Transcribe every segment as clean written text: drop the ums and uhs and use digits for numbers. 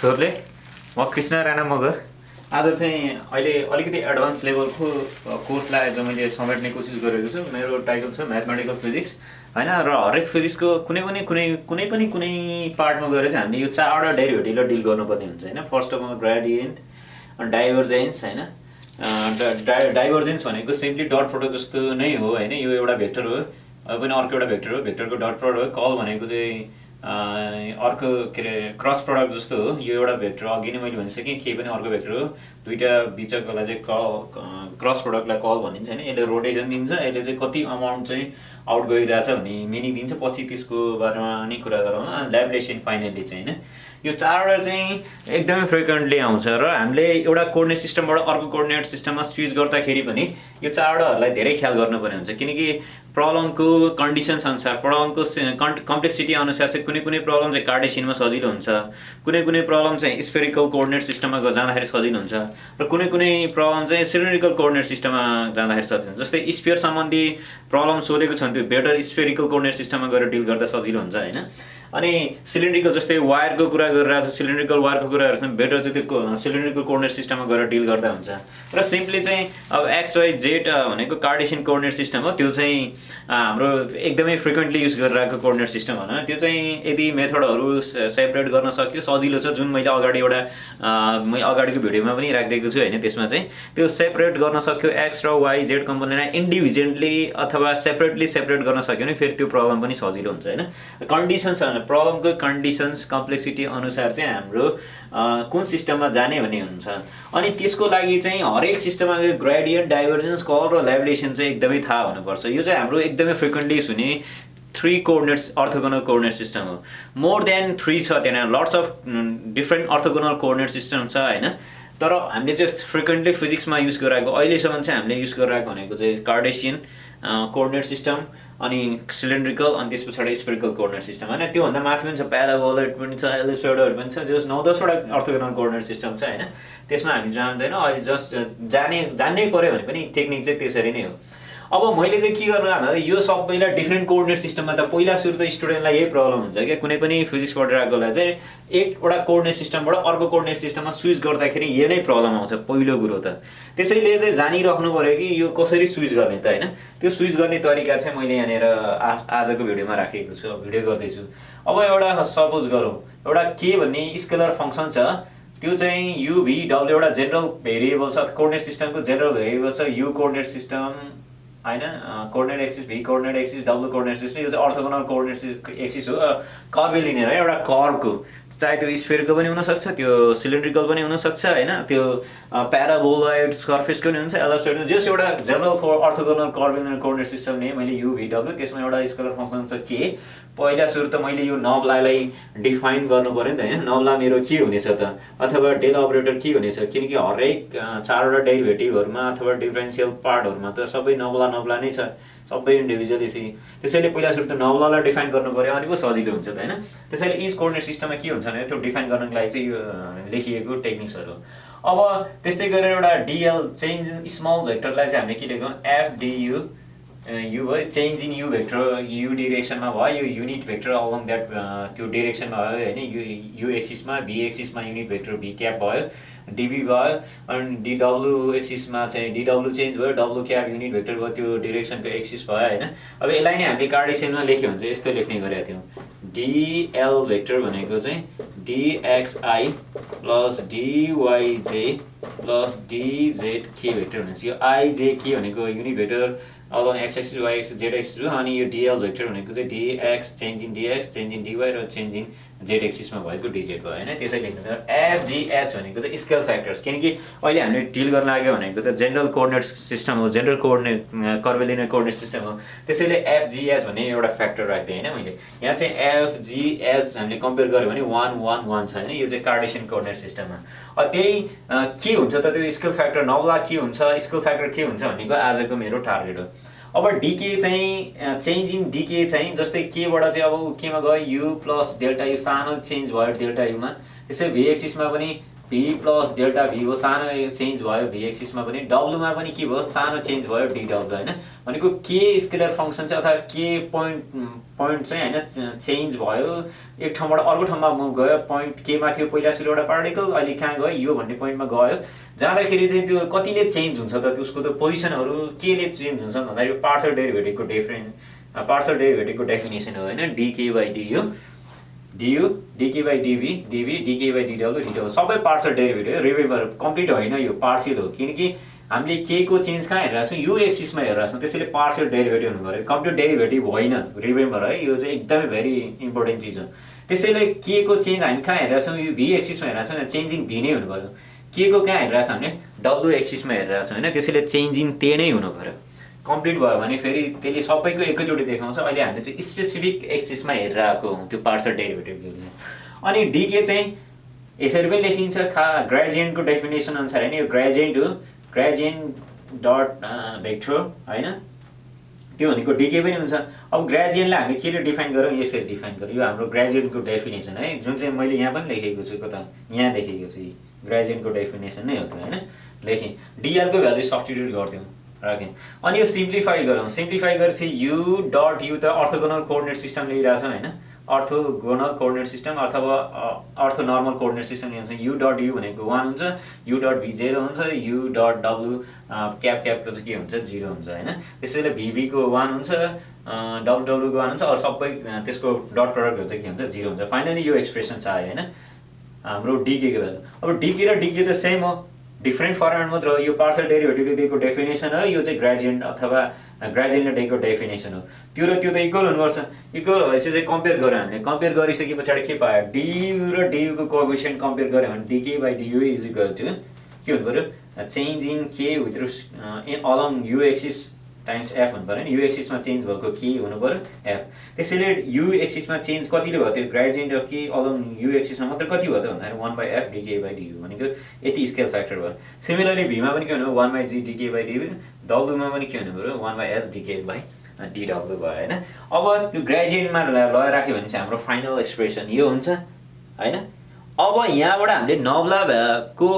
थोरले म कृष्ण राणा मगर आज चाहिँ अहिले अलिकति एडभान्स लेभलको कोर्सलाई आज मैले समेट्ने कोसिस गरेको छु। मेरो टाइटल छ म्याथमेटिकल फिजिक्स हैन, र हरेक फिजिक्सको कुनै पार्टमा गएर चाहिँ हामीले यो चारवटा डेरिभेटिभलाई डिल गर्नुपर्ने हुन्छ हैन। First of all gradient, divergence हैन। डाइभर्जेन्स भनेको सिम्पली डट प्रोडक्ट जस्तो नै हो हैन। यो एउटा भेक्टर हो, अब पनि अर्को एउटा भेक्टर हो, भेक्टरको डट प्रोडक्ट हो। कल भनेको चाहिँ अर्को के अरे क्रस प्रडक्ट जस्तो हो। यो एउटा भेक्टर अघि नै मैले भनिसकेँ, के पनि अर्को भेक्टर हो। दुईटा बिचकोलाई चाहिँ क्रस प्रडक्टलाई कल भनिन्छ हैन। यसले रोटेसन दिन्छ, यसले चाहिँ कति अमाउन्ट चाहिँ आउट गइरहेछ भन्ने मिनिङ दिन्छ। पछि त्यसको बारेमा नै कुरा गरौँ न। ल्याप्लेसियन फाइनली चाहिँ हैन, यो चारवटा चाहिँ एकदमै फ्रिक्वेन्टली आउँछ र हामीले एउटा कोअर्डिनेट सिस्टमबाट अर्को कोअर्डिनेट सिस्टममा स्विच गर्दाखेरि पनि यो चारवटाहरूलाई धेरै ख्याल गर्नुपर्ने हुन्छ, किनकि प्रब्लमको कन्डिसन्स अनुसार, प्रब्लमको कम्प्लेक्सिटी अनुसार चाहिँ कुनै प्रब्लम चाहिँ कार्टेसियनमा सजिलो हुन्छ, कुनै प्रब्लम चाहिँ स्फेरिकल कोअर्डिनेट सिस्टममा जाँदाखेरि सजिलो हुन्छ, र कुनै प्रब्लम चाहिँ सिलिन्ड्रिकल कोअर्डिनेट सिस्टममा जाँदाखेरि सजिलो हुन्छ। जस्तै स्फियर सम्बन्धी प्रब्लम सोधेको छ भने त्यो बेटर स्फेरिकल कोअर्डिनेट सिस्टममा गएर डिल गर्दा सजिलो हुन्छ हैन। अनि सिलिन्ड्रिकल जस्तै वायरको कुरा गरिरहेको छ, सिलिन्ड्रिकल वायरको कुरा गरेर बेटर चाहिँ त्यो सिलिन्ड्रिकल कोअर्डिनेट सिस्टममा गएर डिल गर्दा हुन्छ। र सिम्पली चाहिँ अब एक्स वाई जेड भनेको कार्टेसियन कोअर्डिनेट सिस्टम हो। त्यो चाहिँ हाम्रो एकदमै फ्रिक्वेन्टली युज गरिरहेको कोअर्डिनेट सिस्टम होइन। त्यो चाहिँ यदि मेथडहरू सेपरेट गर्न सक्यो सजिलो छ, जुन मैले अगाडि अगाडिको भिडियोमा पनि राखिदिएको छु हैन। त्यसमा चाहिँ त्यो सेपरेट गर्न सक्यो, एक्स र वाई जेड कम्पोनेन्टलाई इन्डिभिजुअली अथवा सेपरेटली सेपरेट गर्न सक्यो भने फेरि त्यो प्रब्लम पनि सजिलो हुन्छ हैन। कन्डिसन्स प्रब्लमको कन्डिसन्स कम्प्लेक्सिटी अनुसार चाहिँ हाम्रो कुन सिस्टममा जाने भन्ने हुन्छ। अनि त्यसको लागि चाहिँ हरेक सिस्टममा ग्रेडियन्ट, डाइभर्जेन्स, कर्ल र ल्याप्लेसियन चाहिँ एकदमै थाहा हुनुपर्छ। यो चाहिँ हाम्रो एकदमै फ्रिक्वेन्टली हुने 3 कोअर्डिनेट्स अर्थोगोनल कोअर्डिनेट सिस्टम हो। मोर देन 3 छ, त्यहाँ lots of different orthogonal coordinate system छ हैन। तर हामीले चाहिँ फ्रिक्वेन्टली फिजिक्समा युज गरिरहेको अहिलेसम्म चाहिँ हामीले युज गरिरहेको भनेको चाहिँ कार्टेसियन कोअर्डिनेट सिस्टम, अनि सिलिन्ड्रिकल, अनि त्यस पछाडि स्फेरिकल कोअर्डिनेट सिस्टम हैन। त्योभन्दा माथि पनि छ, प्याराबोलोइड पनि छ, एलिप्सोइडहरू पनि छ, जो 9-10 वटा अर्थोगोनल कोअर्डिनेट सिस्टम छ हैन। त्यसमा हामी जान्दैनौँ अहिले, जस्ट जान्नै पर्यो भने पनि टेक्निक चाहिँ त्यसरी नै हो। अब मैले चाहिँ के गर्नु भन्दा यो सबैलाई डिफ्रेन्ट कोअर्डिनेट सिस्टममा त पहिला सुरु त स्टुडेन्टलाई यही प्रब्लम हुन्छ क्या, कुनै पनि फिजिक्स पढिरहेकोलाई चाहिँ एकवटा कोअर्डिनेट सिस्टमबाट अर्को कोअर्डिनेट सिस्टममा स्विच गर्दाखेरि यो नै प्रब्लम आउँछ पहिलो कुरो त। त्यसैले चाहिँ जानिराख्नु पर्यो कि यो कसरी स्विच गर्ने त हैन। त्यो स्विच गर्ने तरिका चाहिँ मैले यहाँनिर आजको भिडियोमा राखेको छु, भिडियो गर्दैछु। अब एउटा सपोज गरौँ, एउटा के भन्ने स्केलर फङ्सन छ, त्यो चाहिँ यु भी डब्लु एउटा जेनरल भेरिएबल छ, कोअर्डिनेट सिस्टमको जेनरल भेरिएबल छ। यु कोअर्डिनेट सिस्टम हैन, coordinate axis, V coordinate axis, W coordinate system, यो चाहिँ अर्थोगोनल कोअर्डिनेट एक्सिस हो। कर्भ लिनेर है, एउटा कर्भको चाहे त्यो स्फेयरको पनि हुनसक्छ, त्यो सिलिन्ड्रिकल पनि हुनसक्छ हैन, त्यो प्याराबोलोइड सर्फेसको पनि हुन्छ, एलिप्सोइड, जस एउटा general orthogonal curvilinear coordinate system ने मैले यु भी डब्लु, त्यसमा एउटा स्केलर फङ्सन छ के। पहिला सुरु त मैले यो नबलाई डिफाइन गर्नु पर्यो नि त हैन। नबला मेरो के हुनेछ त, अथवा डेल अपरेटर के हुनेछ, किनकि हरेक चारवटा डेरिभेटिभहरुमा अथवा डिफरेन्शियल पार्टहरुमा त सबै नबला नै छ, सबै इन्डिभिजुअली छ। त्यसैले पहिला सुरु त नबलालाई डिफाइन गर्नु पर्यो, अनि पो सजिलो हुन्छ त हैन। त्यसैले इज कोअर्डिनेट सिस्टममा के हुन्छ भने त्यो डिफाइन गर्नको लागि चाहिँ यो लेखिएको टेक्निक्सहरु। अब त्यस्तै गरेर एउटा डीएल चेन्ज इन स्मल भेक्टरलाई चाहिँ हामीले के लेख्यौं, एफ डीयू यु भयो, change in U vector U डिरेक्सनमा भयो, यो युनिट भेक्टर अलोङ द्याट त्यो डिरेक्सनमा भयो हैन। यु एक्सिसमा, भी एक्सिसमा युनिट भेक्टर भी क्याप भयो, डीबी भयो, अनि डीडब्ल्यू एक्सिसमा चाहिँ डीडब्ल्यू चेन्ज भयो, डब्ल्यू क्याप युनिट भेक्टर भयो, त्यो डिरेक्सनको एक्सिस भयो हैन। अब यसलाई नै हामीले कार्टेसियनमा लेख्यो भने चाहिँ यस्तो लेख्ने गरेका थियौँ, डीएल भेक्टर भनेको चाहिँ DXI plus DYJ plus DZ के भेक्टर हुन्छ। यो आईजे के भनेको unit vector along X axis, Y axis, Z axis हो। अनि यो डीएल भेक्टर भनेको चाहिँ DX change in DX, change in DY र चेन्ज इन जेड एक्सिसमा भएको डीजेड भयो हैन। त्यसै लेख्नु एफजीएच भनेको चाहिँ स्केल फ्याक्टर्स, किनकि अहिले हामीले डिल गर्न लाग्यो भनेको त जेनरल कोअर्डिनेट सिस्टम हो, जेनरल कोअर्डिनेट कर्भलिनियर कोअर्डिनेट सिस्टम हो। त्यसैले एफजीएच भन्ने एउटा फ्याक्टर राख्दिएँ हैन मैले। यहाँ चाहिँ एफजीएच हामीले कम्पेयर गर्यो भने 1 1 1 छ हैन। यो चाहिँ कार्टेसियन कोअर्डिनेट सिस्टममा। त्यही के हुन्छ त, त्यो स्केल फ्याक्टर नबला के हुन्छ, स्केल फ्याक्टर के हुन्छ भनेको आजको मेरो टार्गेट हो। अब डीके चाहिँ चेन्ज इन डीके चाहिँ जस्तै केबाट चाहिँ अब केमा गयो, यु प्लस डेल्टा यु, सानो चेन्ज भयो डेल्टा युमा। त्यसै भी एक्सिसमा पनि v प्लस डेल्टा v हो, सानो चेन्ज भयो v एक्सिसमा पनि, w मा पनि के भयो सानो चेन्ज भयो dw हैन। भनेको के स्केलर फंक्सन चाहिँ अथवा के पोइन्ट चाहिँ हैन चेन्ज भयो, एक ठाउँबाट अर्को ठाउँमा मुभ गयो, पोइन्ट के मा थियो पहिला सुरु एउटा पार्टिकल, अहिले कहाँ गयो यो भन्ने पोइन्टमा गयो, जाँदाखेरि चाहिँ त्यो कतिले चेन्ज हुन्छ त, त्यसको त पोजिसनहरु केले चेन्ज हुन्छ भन्दा यो पार्शियल डेरिभेटिभको डेफिनेसन हो हैन, dk/du du dk by dv dv dk by dw dw सबै पार्शियल डेरिभेटिभ, रिमेम्बर कम्प्लिट होइन यो पार्शियल हो, किनकि हामीले के को चेन्ज कहाँ हेरिरहेको छौँ यो एक्सिसमा हेरिरहेको छौँ, त्यसैले पार्शियल डेरिभेटिभ हुनु पर्यो, कम्प्लिट डेरिभेटिभ होइन, रिमेम्बर है, यो चाहिँ एकदमै भेरी इम्पोर्टेन्ट चिज हो। त्यसैले के को चेन्ज हामी कहाँ हेरिरहेको छौँ, यो v एक्सिसमा हेरिरहेको छौँ, चेन्जिङ v नै हुनु पर्यो। के को कहाँ हेरिरहेको छौँ भने w एक्सिसमा हेरिरहेको छौँ हैन, त्यसैले चेन्जिङ t नै हुनु पर्यो। कम्प्लिट भयो भने फेरि त्यसले सबैको एकैचोटि देखाउँछ। अहिले हामीले चाहिँ स्पेसिफिक एक्सिसमा हेरिरहेको हौँ त्यो पार्शियल डेरिभेटिभ। अनि dk चाहिँ यसरी पनि लेखिन्छ, ग्रेडियन्टको डेफिनेसन अनुसार हैन, यो ग्रेडियन्ट हो, ग्रेडियन्ट डट भेक्टर हैन, त्यो भनेको dk पनि हुन्छ। अब ग्रेडियन्टलाई हामी केले डिफाइन गरौँ, यसरी डिफाइन गरौँ, यो हाम्रो ग्रेडियन्टको डेफिनेसन है, जुन चाहिँ मैले यहाँ पनि लेखेको छु, कता यहाँ लेखेको छु, ग्रेडियन्टको डेफिनेसन नै हो त्यो हैन। लेखेँ dl को भ्यालु सब्स्टिट्युट गर्दियौँ, राख्यौँ, अनि यो सिम्प्लिफाई गरौँ, सिम्प्लिफाई गरेपछि u डट u त अर्थोगोनल कोअर्डिनेट सिस्टम लिइरहेको छौँ हैन, अर्थोगोनल कोअर्डिनेट सिस्टम अथवा अर्थो नर्मल कोअर्डिनेट सिस्टम लिन्छ। u डट u भनेको 1 हुन्छ, u डट v 0 हुन्छ, u डट w क्यापको चाहिँ के हुन्छ 0 हुन्छ हैन। त्यसैले v को 1 हुन्छ, w को 1 हुन्छ, अरु सबै त्यसको डट प्रोडक्टहरु चाहिँ के हुन्छ 0 हुन्छ। फाइनली यो एक्सप्रेसन छ आयो हैन हाम्रो dk को भ्यालु। अब dk र dk त सेम हो, डिफरेन्ट फर्मेट मात्र हो, यो पार्शियल डेरिभेटिभले दिएको डेफिनेसन हो, यो चाहिँ ग्रेडियन्ट अथवा ग्रेडियन्टले दिएको डेफिनेसन हो, त्यो र त्यो त इक्वल हुनुपर्छ। इक्वल भएपछि चाहिँ कम्पेयर गऱ्यो हामीले, कम्पेयर गरिसके पछाडि के पायो, du र du को कोएफिसिएन्ट कम्पेयर गऱ्यो भने dk/du इज इक्वल टु के हुनु पर्यो, change in k with in along u axis times f हुनु पर्यो नि, u एक्सिसमा चेन्ज भएको के हुनु पर्यो f। त्यसैले u एक्सिसमा चेन्ज कतिले भयो, त्यो ग्रेडियन्ट अफ के अलोङ u एक्सिसमा मात्र कति भयो त भन्दाखेरि 1/f dk/du भनेको यति स्केल फ्याक्टर भयो। सिमिलरली v मा पनि के हुनु 1/g dk/du, w मा पनि के हुनु पर्यो 1/s dk/dw भयो हैन। अब त्यो ग्रेडियन्टमा लगाएर राख्यो भने चाहिँ हाम्रो फाइनल एक्सप्रेसन यो हुन्छ हैन। अब यहाँबाट हामीले नब्ला को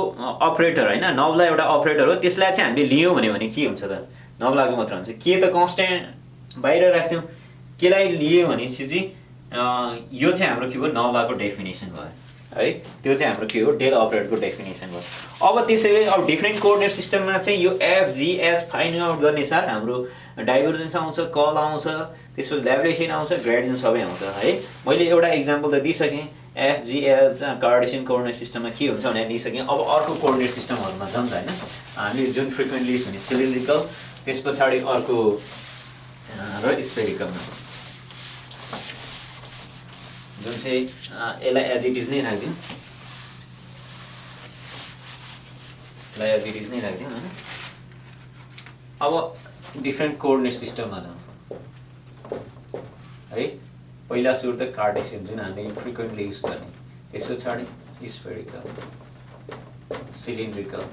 अपरेटर हैन, नब्ला एउटा अपरेटर हो, त्यसलाई चाहिँ हामीले लियौं भने के हुन्छ त, नब्लाको मात्र हुन्छ, के त कन्स्ट्यान्ट बाहिर राख्थ्यौं, केलाई लियो भने चाहिँ यो चाहिँ हाम्रो के भयो नब्लाको डेफिनेसन भयो है, त्यो चाहिँ हाम्रो के हो डेल अपरेटरको डेफिनेसन भयो। अब त्यसैले अब डिफरेन्ट कोअर्डिनेट सिस्टममा चाहिँ यो f g s find out गर्ने साथ हाम्रो डाइभर्जेन्स आउँछ, कल आउँछ, त्यसपछि ल्याप्लेसियन आउँछ, ग्रेडियन्ट सबै आउँछ है। मैले एउटा एक्जाम्पल त दिइसकेँ, f g s Cartesian coordinate सिस्टममा के हुन्छ भनेर दिइसकेँ। अब अर्को कोअर्डिनेट सिस्टमहरुमा जाउँ त हैन, हामीले जुन फ्रिक्वेन्टली युज हुने सिलिन्ड्रिकल, त्यसपछि अर्को र स्फेरिकलमा जुन चाहिँ यसलाई एज इट इज नै राख्दिउँ, यसलाई एज इट इज नै राख्दिउँ हैन। अब डिफरेन्ट कोअर्डिनेट सिस्टममा जाउँ है। पहिला सुरु त कार्टेसियन जुन हामीले फ्रिक्वेन्टली युज गर्ने, त्यस पछाडि स्फेरिकल, सिलिन्ड्रिकल।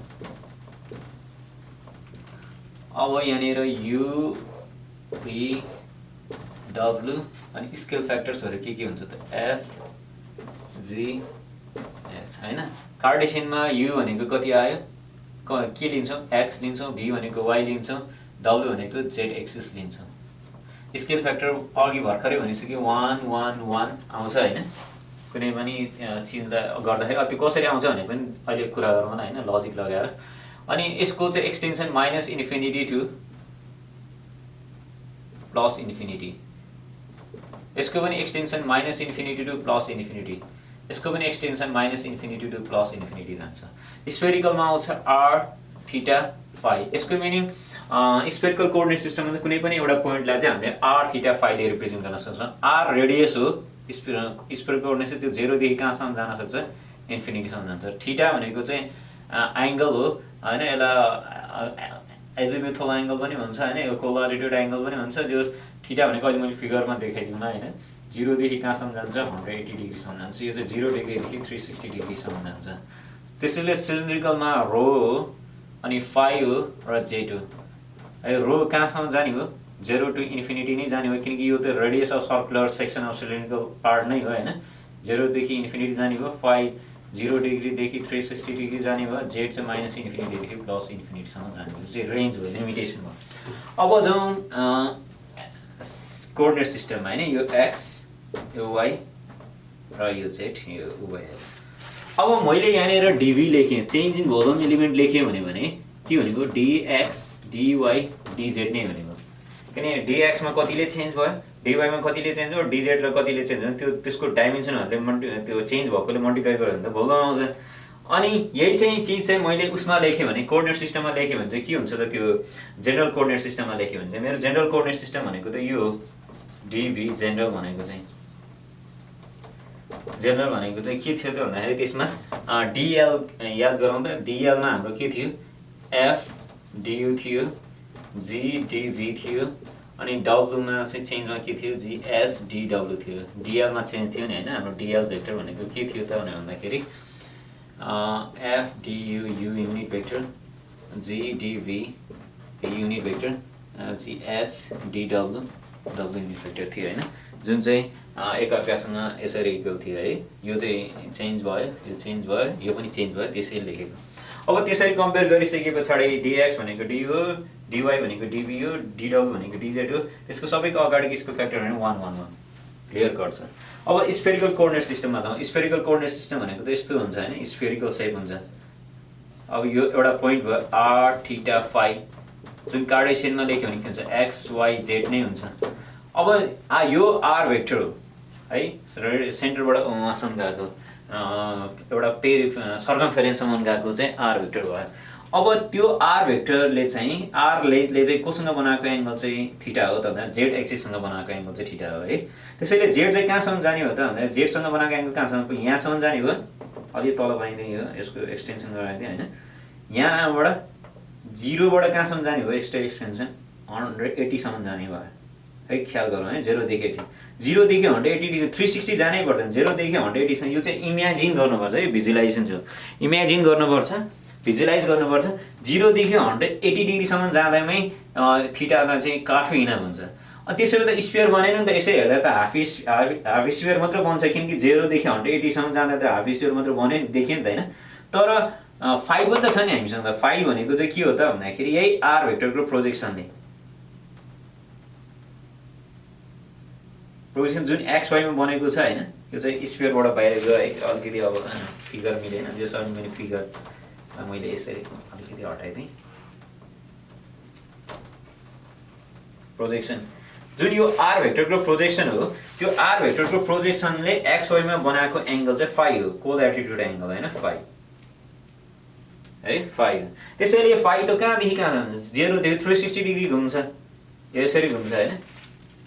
अब यहाँनिर u v w अनि स्केल फ्याक्टर्सहरु के हुन्छ त f g h हैन। कार्टेसियनमा u भनेको कति आयो, के लिन्छौं x लिन्छौं, v भनेको y लिन्छौं, w भनेको z एक्सिस लिन्छौं। स्केल फ्याक्टर अघि भर्खरै भनिसक्यो 1 1 1 आउँछ हैन। कुनै पनि चिन्ता गर्दाखेरि त्यो कसरी आउँछ भने पनि अहिले कुरा गरौँ न हैन, लजिक लगाएर। अनि यसको चाहिँ extension minus infinity to plus infinity, यसको पनि extension minus infinity to plus infinity, यसको पनि extension minus infinity to plus infinity जान्छ। स्फेरिकलमा आउँछ r थीटा फाइ, यसको मिनिङ स्फेरिकल कोअर्डिनेट सिस्टममा कुनै पनि एउटा पोइन्टलाई चाहिँ हामीले r थीटा फाइ ले रिप्रेजेन्ट गर्न सक्छौं। r रेडियस हो, स्फेरिकल कोअर्डिनेट चाहिँ त्यो 0 देखि कहाँसम्म जान सक्छ, इन्फिनिटी सम्म जान्छ। थीटा भनेको चाहिँ एंगल हो हैन, यसलाई एजिमुथल एंगल पनि भन्छ हैन, यो कोलाटिट्युड एंगल पनि भन्छ। जो थीटा भनेको अहिले मैले फिगरमा देखाइदिउँ न हैन, 0 देखि कहाँसम्म जान्छ 180 डिग्री सम्म जान्छ, यो चाहिँ 0 डिग्री देखि 360 डिग्री सम्म जान्छ। त्यसैले सिलिन्ड्रिकलमा रो हो अनि फाइ हो र जेड हो। रो कहाँसम्म जाने हो, 0 टु इन्फिनिटी नै जाने हो, किनकि यो त radius of circular section of cylindrical part नै हो हैन। 0 देखि इन्फिनिटी जाने हो, फाइ 0 डिग्रीदेखि 360 डिग्री जाने भयो, जेड चाहिँ माइनस इन्फिनिटीदेखि प्लस इन्फिनिटीसम्म जाने भयो, चाहिँ रेन्ज भयो, लिमिटेसन भयो। अब जाउँ कोअर्डिनेट सिस्टममा होइन, यो एक्स, यो वाई र यो जेड, यो भयो। अब मैले यहाँनिर डिभी लेखेँ, चेन्ज इन भोल्युम एलिमेन्ट लेखेँ भने के भनेको डिएक्स डिवाई डिजेड नै हुने भयो। किनकि डिएक्समा कतिले चेन्ज भयो, डिवाईमा कतिले चेन्ज भयो, डिजेड र कतिले चेन्ज भयो, त्यो त्यसको डाइमेन्सनहरूले त्यो चेन्ज भएकोले मल्टिप्लाई गर्यो भने त भोल्युम आउँछ। अनि यही चाहिँ चिज चाहिँ मैले उसमा लेखेँ भने, कोअर्डिनेट सिस्टममा लेखेँ भने चाहिँ के हुन्छ त, त्यो जेनरल कोअर्डिनेट सिस्टममा लेखेँ भने चाहिँ मेरो जेनरल कोअर्डिनेट सिस्टम भनेको त यो डिभी जेनरल भनेको चाहिँ के थियो त भन्दाखेरि त्यसमा डिएल याद गरौँ त, डिएलमा हाम्रो के थियो, एफ डियु थियो, जी डिभी थियो, अनि डब्लुमा चाहिँ चेन्जमा के थियो, जिएस डिडब्लु थियो। डिएलमा चेन्ज थियो नि होइन, हाम्रो डिएल भेक्टर भनेको के थियो त भन्दाखेरि एफ डियु यु युनिट भेक्टर, जी डिभी unit vector, जिएच डिडब्लु W unit vector थियो होइन, जुन चाहिँ एकअर्कासँग यसरी इक्वल थियो है। यो चाहिँ चेन्ज भयो, यो चेन्ज भयो, यो पनि चेन्ज भयो, त्यसैले लेखेको। अब त्यसरी कम्पेयर गरिसके पछाडि डिएक्स भनेको डी हो, डिवाई भनेको डिभी हो, डिडब्लु भनेको डिजेड हो, त्यसको सबैको अगाडि यसको फ्याक्टर भने 1 1 1 क्लियर गर्छ। अब स्फेरिकल कोअर्डिनेट सिस्टममा जाउँ। स्फेरिकल कोअर्डिनेट सिस्टम भनेको त यस्तो हुन्छ होइन, स्फेरिकल सेप हुन्छ। अब यो एउटा पोइन्ट भयो आर थीटा फाई, जुन कार्टेसियनमा लेख्यो भने के हुन्छ, एक्स वाई जेड नै हुन्छ। अब यो आर भेक्टर हो है, सेन्टरबाट उहाँसम्म गएको एउटा सर्कमफेरेन्ससम्म गएको चाहिँ आर भेक्टर भयो। अब त्यो आर भेक्टरले चाहिँ, आर लेन्थले चाहिँ कोसँग बनाएको एङ्गल चाहिँ थीटा हो त भन्दा जेड एक्सिससँग बनाएको एङ्गल चाहिँ थीटा हो है। त्यसैले जेड चाहिँ कहाँसम्म जाने हो त भन्दा जेडसँग बनाएको एङ्गल कहाँसम्म, यहाँसम्म जाने हो, अलि तल बनाइदिएँ, यो यसको एक्सटेन्सन गराइदिएँ होइन। यहाँबाट 0बाट कहाँसम्म जाने हो, एक्स्ट्रा एक्सटेन्सन 180सम्म जाने भयो है, ख्याल गरौँ है। 0देखि 80, 0देखि 180 360 जानै पर्दैन, 0देखि 180सम्म। यो चाहिँ इमेजिन गर्नुपर्छ है, भिजुलाइजेसन छ, इमेजिन गर्नुपर्छ, भिजुलाइज गर्नुपर्छ। 0देखि 180 डिग्रीसम्म जाँदामै थीटा चाहिँ काफी इनफ हुन्छ। अनि त्यसो भए त स्फियर बनेन नि त, यसै हेर्दा त हाफ स्फियर मात्र बन्छ, किनकि 0देखि 180सम्म जाँदा त हाफ स्फियर मात्र बन्यो नि, देखियो नि त होइन। तर 5 पनि त छ नि हामीसँग, 5 भनेको चाहिँ के हो त भन्दाखेरि यही आर भेक्टरको प्रोजेक्सन जुन एक्स वाईमा बनेको छ होइन, यो चाहिँ स्फियरबाट बाहिर गयो है। अलिकति अब फिगर मिलेन, जसरी मैले फिगर मैले यसरी अलिकति हटाइदिएँ। प्रोजेक्सन जुन यो आर भेक्टरको प्रोजेक्सन हो, त्यो आर भेक्टरको प्रोजेक्सनले एक्स वाईमा बनाएको एङ्गल चाहिँ फाई हो, कोल्याटिट्युड एङ्गल होइन, फाई है, फाई हो। त्यसैले फाई त कहाँदेखि कहाँ जान्छ, 0देखि 360 डिग्री घुम्छ, यसरी घुम्छ होइन,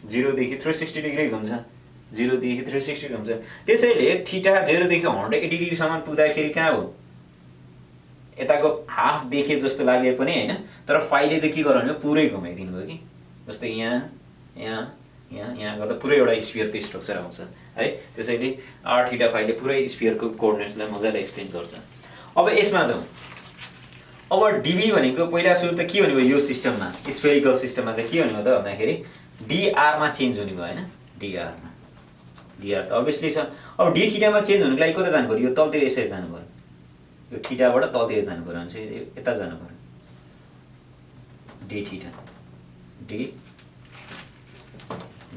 0देखि 360 डिग्री घुम्छ, 0देखि 360 घुम्छ। त्यसैले थीटा 0देखि 180 डिग्रीसम्म पुग्दाखेरि कहाँ हो, यताको हाफ देखे जस्तो लागे पनि होइन, तर फाइले चाहिँ के गराउने हो, पुरै घुमाइदिनु भयो कि। जस्तै यहाँ यहाँ यहाँ यहाँ गर्दा पुरै एउटा स्फियरको स्ट्रक्चर आउँछ है। त्यसैले आर थीटा फाइले पुरै स्फियरको कोअर्डिनेट्सलाई मजाले एक्सप्लेन गर्छ। अब यसमा जाउँ। अब डिभी भनेको पहिला सुरु त के भनेको, यो सिस्टममा स्फेरिकल सिस्टममा चाहिँ के भनेको त भन्दाखेरि डिआरमा चेन्ज हुने भयो होइन, डिआरमा, डिआर त अभियसली छ। अब डी थीटामा चेन्ज हुनुको लागि कता जानु पर्यो, यो तलतिर यसरी जानु पर्यो, यो थीटाबाट तलतिर जानु पर्यो भने चाहिँ यता जानु पर्यो, डी थीटा,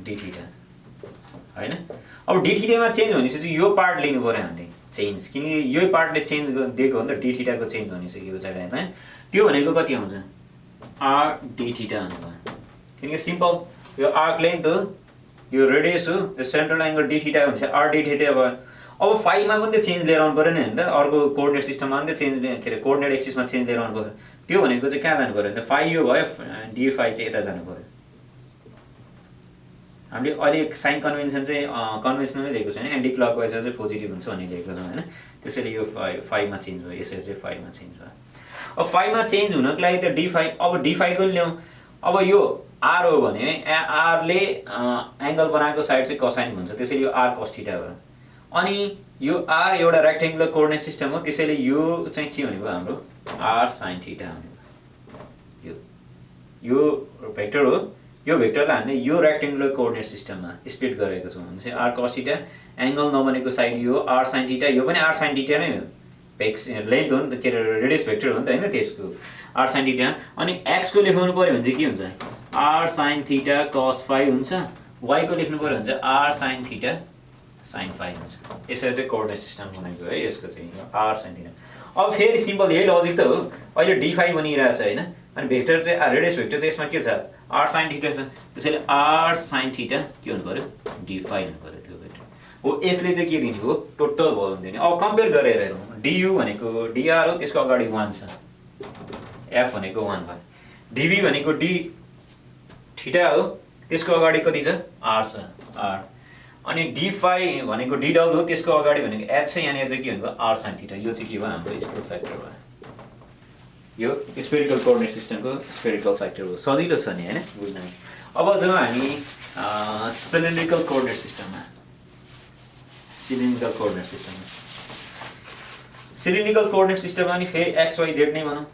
डी थीटा होइन। अब डी थीटामा चेन्ज भनेपछि चाहिँ यो पार्ट लिनु पर्यो हामीले चेन्ज, किनकि यो पार्टले चेन्ज दिएको हो नि त, डी थीटाको चेन्ज भनिसकेको छ होइन। त्यो भनेको कति आउँछ, आर डी थीटा भन्नुभयो, किनकि सिम्पल यो आर्क लेन्थ हो, यो रेडियस हो, यो सेन्ट्रल एङ्गल डी थीटा हुन्छ, आर डी थीटा भयो। अब फाइमा पनि त चेन्ज लिएर आउनु पऱ्यो नि त, अर्को कोअर्डिनेट सिस्टममा पनि त चेन्ज, के अरे कोअर्डिनेट एक्सिसमा चेन्ज लिएर आउनु पऱ्यो। त्यो भनेको चाहिँ कहाँ जानु पऱ्यो, फाइ यो भयो, डी फाइ चाहिँ यता जानु पऱ्यो। हामीले अहिले साइन कन्भेन्सन चाहिँ कन्भेन्सनमै लिएको छैन, एन्टी क्लकवाइज चाहिँ पोजिटिभ हुन्छ भन्ने लिएको छौँ होइन। त्यसैले यो फाइभमा चेन्ज भयो, यसरी चाहिँ फाइभमा चेन्ज भयो। अब फाइभमा चेन्ज हुनको लागि त डी फाइभ, अब डी फाइभको ल्याउँ। अब यो आर हो भने आरले एङ्गल बनाएको साइड चाहिँ कोसाइन हुन्छ, त्यसैले यो आर कस थीटा भयो। अनि यो आर एउटा रेक्टेङ्गुलर कोअर्डिनेट सिस्टम हो, त्यसैले यो चाहिँ के भनेको हाम्रो आर साइन थीटा भनेको। यो भेक्टर हो, यो भेक्टरलाई हामीले यो रेक्टेङ्गुलर कोअर्डिनेट सिस्टममा स्प्लिट गरेको छौँ भने चाहिँ आर कस थीटा, एङ्गल नबनेको साइड यो r sin थीटा, यो पनि r sin थीटा नै हो, लेन्थ हो नि त, के अरे रेडियस भेक्टर हो नि त हैन, त्यसको r sin थीटा। अनि x को लेख्नु पर्यो भने चाहिँ के हुन्छ, r sin theta cos phi हुन्छ, y को लेख्नु पर्यो भने चाहिँ r sin theta sin phi हुन्छ। यसरी चाहिँ कोअर्डिनेट सिस्टम बनाएको है यसको चाहिँ r sin थीटा। अब फेरि सिम्पल यही लजिक त हो, अहिले d phi बनिरहेछ हैन, अनि भेक्टर चाहिँ रेडियस भेक्टर चाहिँ यसमा के छ, r sin थीटा छ, त्यसैले r sin थीटा के हुनु पर्यो, d phi हुनु पर्यो त्यो भेक्टर हो। यसले चाहिँ के दिने हो, टोटल भोल्युम दिने। अब कम्पेयर गरेर हेरौँ, du भनेको dr हो, त्यसको अगाडि 1 छ, f भनेको 1 भयो, dv भनेको d थीटा हो, त्यसको अगाडि कति छ, r छ, r। अनि d phi भनेको dw हो, त्यसको अगाडि भनेको h छ, यहाँनिर चाहिँ के हुनुभयो, r sin थीटा। यो चाहिँ के भयो, हाम्रो स्केल फ्याक्टर भयो, यो स्फेरिकल कोअर्डिनेट सिस्टमको स्फेरिकल फ्याक्टर हो। सजिलो छ नि हैन बुझ्न। अब जाउँ हामी सिलिन्ड्रिकल कोअर्डिनेट सिस्टममा। सिलिन्ड्रिकल कोअर्डिनेट सिस्टममा, सिलिन्ड्रिकल कोअर्डिनेट सिस्टममा नि फेरि x y z नै भनौँ।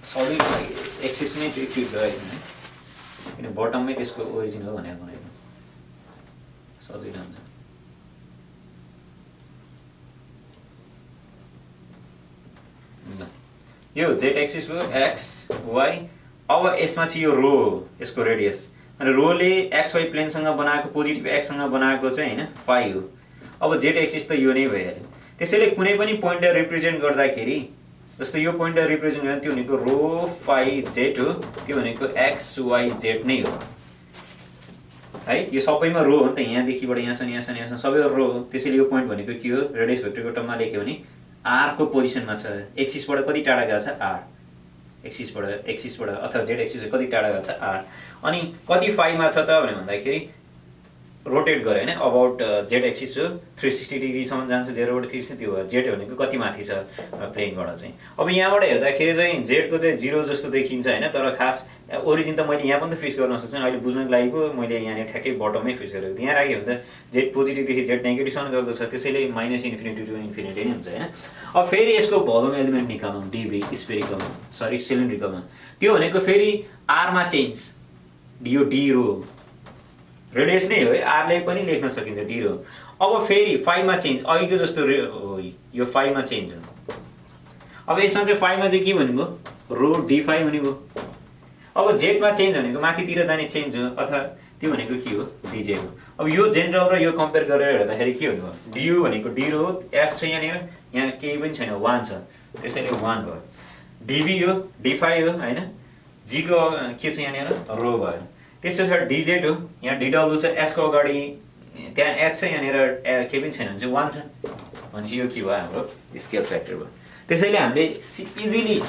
सजिलो एक्सिस नै त्यो फिट गराइदिनु है, किन बटममै त्यसको ओरिजिन हो भनेर बनाइदिनु, सजिलो हुन्छ। यो z एक्सिस हो, x y। अब यसमा चाहिँ यो रो हो, यसको रेडियस, अनि रोले एक्स वाई प्लेनसँग बनाएको, पोजिटिभ एक्ससँग बनाएको चाहिँ हैन फाइ हो। अब z एक्सिस त यो नै भइहाल्यो, त्यसैले कुनै पनि पोइन्टलाई रिप्रेजेन्ट गर्दाखेरि, जस्तै यो पोइन्टलाई रिप्रेजेन्ट गर्दा त्यो भनेको रो फाइ z हो, त्यो भनेको x y z नै हो है। यो सबैमा रो हो नि त, यहाँदेखिबाट यहाँसम्म यहाँसम्म यहाँसम्म सबै रो हो, त्यसैले यो पोइन्ट भनेको के हो, रेडियस भेक्टरको टर्ममा लेख्यो भने r को पोजिसनमा छ, एक्सिसबाट कति टाढा गएको छ r, एक्सिसबाट अथवा z एक्सिस कति टाढा गएको छ r। अनि कति फाइमा छ त भनेर भन्दाखेरि रोटेट गरे हैन, अबाउट z एक्सिस हो 360 डिग्रीसम्म जान्छ, 0 बाट 360, त्यो z भनेको कति माथि छ प्लेनबाट चाहिँ। अब यहाँबाट हेर्दाखेरि चाहिँ z को चाहिँ 0 जस्तो देखिन्छ हैन, तर खास ओरिजिन त मैले यहाँ पनि त फिक्स गर्न सक्छु, अहिले बुझ्नको लागि पो मैले यहाँ ठ्याक्कै बटममै फिक्स गरेको थिएँ। यहाँ राख्यो भने त z पोजिटिभदेखि z नेगेटिभसम्म गएको छ, त्यसैले -इन्फिनिटी टु इन्फिनिटी नै हुन्छ हैन। अब फेरि यसको भोल्युम एलिमेन्ट निकालौँ, dv स्फेरिकल सरी सिलिन्ड्रिकलमा, त्यो भनेको फेरि r मा चेन्ज, यो d रो रेडियस नै हो है, r ले पनि लेख्न सकिन्छ d रो। अब फेरि फाइमा चेन्ज, अघिको जस्तो यो फाइमा चेन्ज हो। अब यसमा चाहिँ फाइमा चाहिँ के भन्नुभयो, रो d फाइ हुने भयो। अब z मा चेन्ज भनेको माथितिर जाने चेन्ज हो, अथवा त्यो भनेको के हो, dz हो। अब यो जेनरल र यो कम्पेयर गरेर हेर्दाखेरि के हुनुभयो, du भनेको d रो हो, f छ यहाँनिर, यहाँ केही पनि छैन 1 छ, त्यसैले 1 भयो। dv हो d फाइ हो हैन, g को के छ यहाँनिर रो भयो। त्यसपछि dz हो, यहाँ dw छ, h को अगाडि त्यहाँ h छ, यहाँनिर केही पनि छैन भने चाहिँ 1 छ, भनेपछि यो के भयो, हाम्रो स्केल फ्याक्टर भयो। त्यसैले हामीले इजिली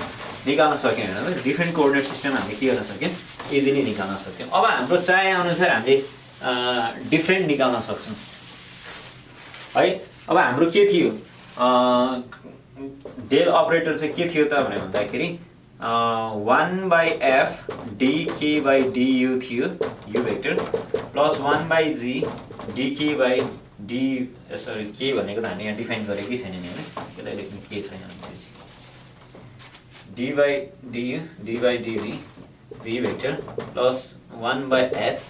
निकाल्न सक्यौँ हैन, डिफ्रेन्ट कोअर्डिनेट सिस्टम हामीले के गर्न सक्यौँ, इजिली निकाल्न सक्यौँ। अब हाम्रो चाहे अनुसार हामीले डिफ्रेन्ट निकाल्न सक्छौँ है। अब हाम्रो के थियो, डेल अपरेटर चाहिँ के थियो त भनेर भन्दाखेरि 1/f dk/du थियो यो vector, plus 1/g dk/d sorry के भनेको त हामीले यहाँ डिफाइन गरेकै छैन नि हैन, त्यसलाई लेख्नु के छैन भनेपछि d/du d/dv v vector plus 1/h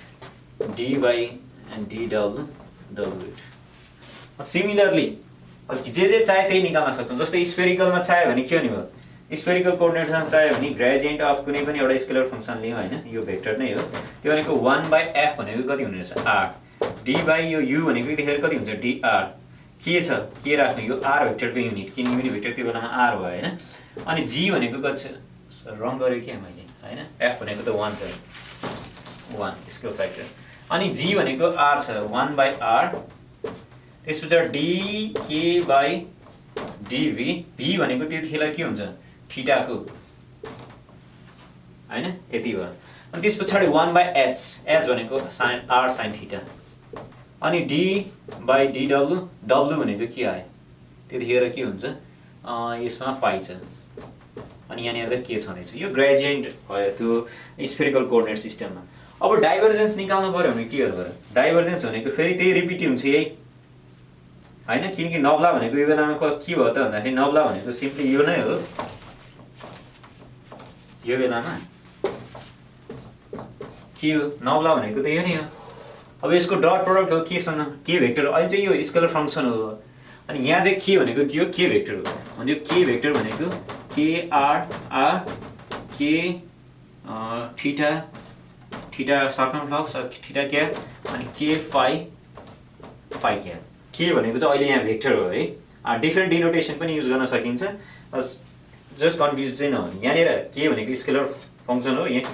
d/dw w। Similarly जे चाहे त्यही निकाल्न सक्छौँ। जस्तै स्फेरिकलमा चाह्यो भने के हुने भयो, स्फेरिकल कोअर्डिनेटमा चाह्यो भने ग्रेडियन्ट अफ कुनै पनि एउटा स्केलर फंक्सन लियौँ हैन, यो भेक्टर नै हो, त्यो भनेको 1/f भनेको कति हुने रहेछ, r, d/यो u भनेको यतिखेर कति हुन्छ, dr, के छ के राख्नु, यो r भेक्टरको युनिट, किन युनिट भेक्टर त्यो बेलामा r भयो हैन। अनि g भनेको कति छ, रङ गरेँ के मैले हैन, f भनेको त 1 छ, 1 स्केल फ्याक्टर, अनि g भनेको r छ 1/r, त्यसपछि dk/dv, v भनेको त्यतिखेर के हुन्छ, थीटाको हैन, यति भयो। अनि त्यसपछि 1/h, h भनेको sin r sin थीटा, अनि d/dw, w भनेको के आयो, त्यतिखेर के हुन्छ, यसमा फाइ छ, अनि यहाँनिर के छँदैछ, यो ग्रेडियन्ट भयो त्यो स्फेरिकल कोअर्डिनेट सिस्टममा। अब डाइभर्जेन्स निकाल्नु पर्यो भने के गर्नु पर्यो, डाइभर्जेन्स भनेको फेरि त्यही रिपिट हुन्छ यही हैन, किनकि नब्ला भनेको यो बेलामा के भयो त भन्दाखेरि, नब्ला भनेको सिम्पली यो नै हो, यो बेलामा के हो नब्ला भनेको त यो नै हो। अब यसको डट प्रडक्ट हो केसँग के भेक्टर अहिले चाहिँ यो स्केलर फङ्सन हो। अनि यहाँ चाहिँ के भनेको के हो के भेक्टर हो भने के भेक्टर भनेको के आर आर के थीटा थीटा सर्कमफ्लक्स थीटा क्याप अनि के फाइ फाइ क्याप के भनेको चाहिँ अहिले यहाँ भेक्टर हो है। डिफ्रेन्ट डिनोटेसन पनि युज गर्न सकिन्छ जस्ट कन्फ्युज चाहिँ नहुने। यहाँनिर के भनेको स्केलर फङ्सन हो यहाँ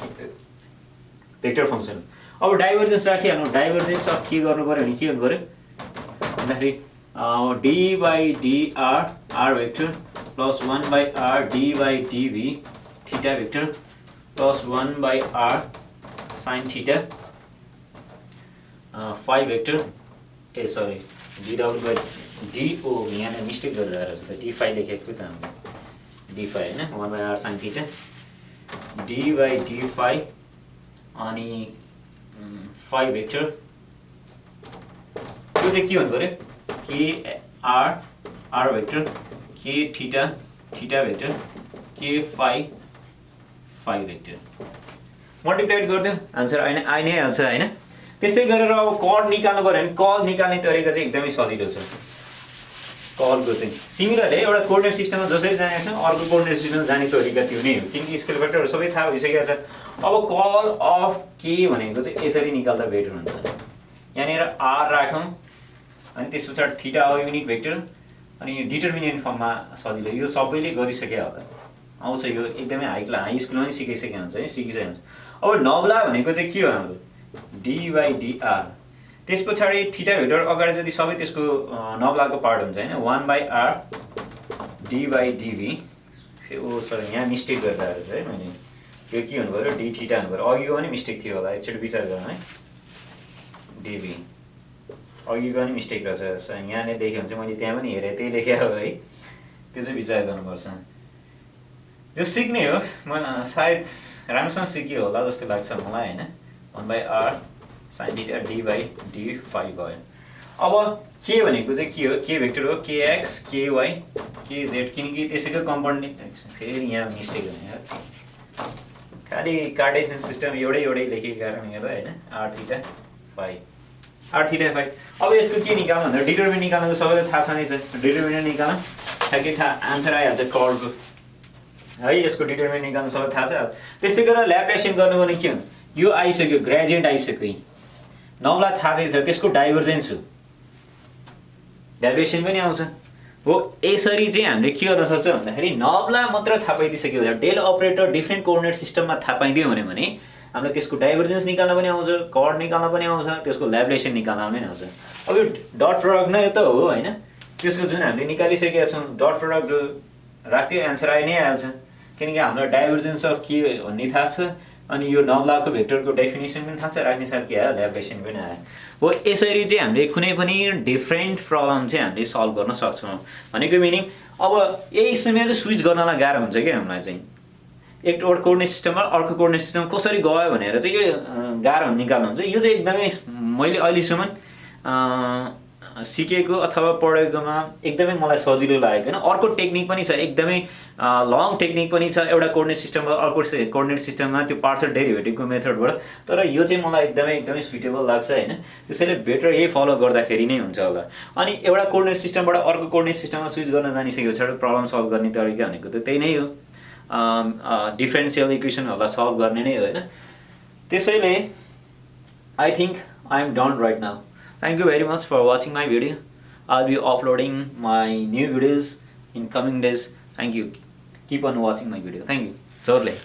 भेक्टर फङ्सन हो। अब डाइभर्जेन्स राखिहाल्नु डाइभर्जेन्स अब के गर्नु पऱ्यो भने के गर्नु पऱ्यो भन्दाखेरि d by dr r vector plus 1 by r d by डिभी theta vector plus 1 by r sine theta phi vector ए सरी डी डाउट बाई डिओ यहाँ मिस्टेक गरेर आएर छ डी फाइ लेखेको त हामीले डी फाइ होइन 1 by r sine theta d by d phi अनि फाइ भेक्टर त्यो चाहिँ के हुनु पऱ्यो के आर आर भेक्टर के थीटा थीटा भेक्टर के फाइ फाइ भेक्टर मल्टिप्लाइड गरिदिउँ आन्सर आइ नै हाल्छ होइन। त्यस्तै गरेर अब कड निकाल्नु पऱ्यो भने कल निकाल्ने तरिका चाहिँ एकदमै सजिलो छ। कलको चाहिँ सिमिलरली एउटा कोअर्डिनेट सिस्टममा जसरी जानेको छ अर्को कोअर्डिनेट सिस्टममा जाने तरिका त्यो नै हो किनकि स्केल भेक्टरहरू सबै थाहा भइसकेको छ। अब कल अफ के भनेको चाहिँ यसरी निकाल्दा बेटर हुन्छ। यहाँनिर आर राखौँ अनि त्यस पछाडि थीटा अब युनिट भेक्टर अनि डिटर्मिनेन्ट फर्ममा सजिलो यो सबैले गरिसके होला आउँछ यो एकदमै हाई स्कुलमा पनि सिकाइसकेको हुन्छ है सिकिसकेको हुन्छ। अब नब्ला भनेको चाहिँ के हो हाम्रो डी बाई डिआर त्यस पछाडि थीटा भेक्टर अगाडि जति सबै त्यसको नब्लाको पार्ट हुन्छ होइन 1 बाई आर डी बाई डिभी ओ सरी यहाँ मिस्टेक गरेर आएर है मैले यो के हुनु पऱ्यो डी थीटा हुनु पऱ्यो अघिको पनि मिस्टेक थियो होला एकचोटि विचार गरौँ है डिभी अघिको पनि मिस्टेक रहेछ यहाँ नै देखेँ भने चाहिँ मैले त्यहाँ पनि हेरेँ त्यही लेखेँ हो है त्यो चाहिँ विचार गर्नुपर्छ। जो सिक्ने हो म सायद राम्रोसँग सिकियो होला जस्तो लाग्छ मलाई होइन 1 by r sine theta d by d phi भयो। अब के भनेको चाहिँ के हो के भेक्टर हो के एक्स के वाई के जेड किनकि त्यसैको कम्पोनेन्ट फेरि यहाँ मिस्टेक हुने खालि कार्टेसियन सिस्टम एउटै लेखेको कारणले गर्दा होइन r theta phi r theta phi. अब यसको के निकाल्नु भन्दा डिटर्मिनेन्ट निकाल्नु त सबैलाई थाहा छ नै छ डिटर्मिनेन्ट निकाल्नु ठ्याक्कै थाहा आन्सर आइहाल्छ कर्डको है यसको डिटर्मिनेन्ट निकाल्नु सबैलाई थाहा छ। त्यस्तै गरेर ल्याप्लासियन गर्नु भने के हो यो आइसक्यो ग्रेडियन्ट आइसक्यो नब्ला थाहा चाहिँ छ त्यसको डाइभर्जेन्स हो ल्याप्लासियन पनि आउँछ हो। यसरी चाहिँ हामीले के गर्न सक्छौँ भन्दाखेरि नब्ला मात्र थाहा पाइदिइसक्यो भने डेल अपरेटर डिफ्रेन्ट कोअर्डिनेट सिस्टममा थाहा पाइदियो भने हामीले त्यसको डाइभर्जेन्स निकाल्न पनि आउँछ कड निकाल्न पनि आउँछ त्यसको ल्याप्लासियन निकाल्न पनि आउँछ। अब यो डट प्रडक्ट नै त हो होइन त्यसको जुन हामीले निकालिसकेका छौँ डट प्रडक्ट राख्यो एन्सर आइ नै हाल्छ किनकि हाम्रो डाइभर्जेन्स अफ के भन्ने थाहा छ अनि यो नब्लाको भेक्टरको डेफिनेसन पनि थाहा छ राख्ने साथ के आयो ल्याप्लासियन पनि आयो हो। यसरी चाहिँ हामीले कुनै पनि डिफ्रेन्ट प्रब्लम चाहिँ हामीले सल्भ गर्न सक्छौँ भनेको मिनिङ अब यही समय चाहिँ स्विच गर्नलाई गाह्रो हुन्छ क्या हामीलाई चाहिँ एउटा कोअर्डिनेट सिस्टममा अर्को कोअर्डिनेट सिस्टम कसरी गयो भनेर चाहिँ यो गाह्रो निकाल्नु हुन्छ। यो चाहिँ एकदमै मैले अहिलेसम्म सिकेको अथवा पढेकोमा एकदमै मलाई सजिलो लागेको होइन। अर्को टेक्निक पनि छ एकदमै लङ टेक्निक पनि छ एउटा कोअर्डिनेट सिस्टममा अर्को कोअर्डिनेट सिस्टममा त्यो पार्सल डेरिभेटिभको मेथडबाट तर यो चाहिँ मलाई एकदमै सुइटेबल लाग्छ होइन त्यसैले बेटर यही फलो गर्दाखेरि नै हुन्छ होला। अनि एउटा कोअर्डिनेट सिस्टमबाट अर्को कोअर्डिनेट सिस्टममा स्विच गर्न जानिसकेको छ प्रब्लम सल्भ गर्ने तरिका भनेको त त्यही नै हो डिफरेन्सियल इक्वेसनहरूलाई सल्भ गर्ने नै हो होइन। त्यसैले I think I am done right now. Thank you very much for watching my video. I'll be uploading my new videos in coming days. Thank you. Keep on watching my video. Thank you. Totally.